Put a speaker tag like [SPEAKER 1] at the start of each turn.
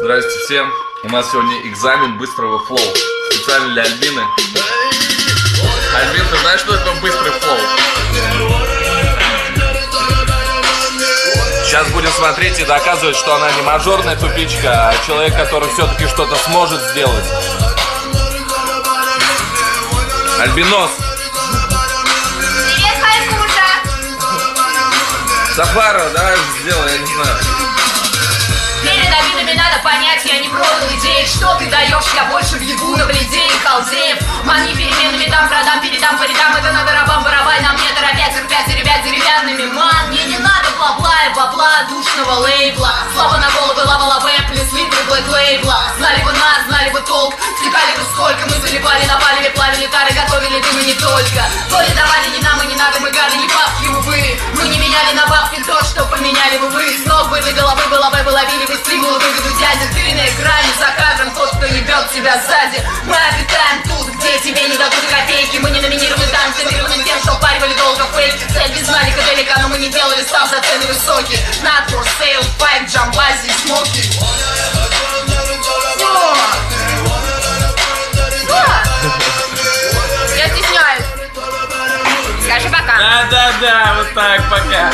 [SPEAKER 1] Здрасте всем. У нас сегодня экзамен быстрого флоу. Специально для Альбины. Альбин, ты знаешь, что такое быстрый флоу? Сейчас будем смотреть и доказывать, что она не мажорная тупичка, а человек, который все-таки что-то сможет сделать. Альбинос.
[SPEAKER 2] Привет, Хайкуша.
[SPEAKER 1] Сафарова, давай сделай, я не знаю.
[SPEAKER 2] Перед обидами надо понять, я не продал идеи. Что ты даешь, я больше въебу на бледе и халдеев. Мани переменами там продам, передам по рядам. Это надо рабам воровать, нам не торопять, терпять и ребят деревянными. Ман, мне не надо бабла и бабла душного лейбла. Слава на головы, лава лаве, плюс литры блэк лейбла. Знали бы нас, знали бы толк, стекали бы сколько. Мы залипали, напалили, плавили тары, готовили дым и не только. То ли давали не нам и не надо, мы гады, не бабки, увы. Мы не меняли на бабки то, что поменяли бы вы. С ног были головы, была бы, ловили бы стимулы, выгоду дяди. Ты на экране, за кадром тот, кто ебет тебя сзади. Мы обитаем тут, где тебе не дадут копейки. Мы не номинированы там, номинированы тем, что впаривали долго фейки. Цель без налика далека, но мы не делали став за цены высокие. Not for sale, пайп, джамбази, смоки. Я стесняюсь. Скажи пока.
[SPEAKER 1] Да, вот так, пока.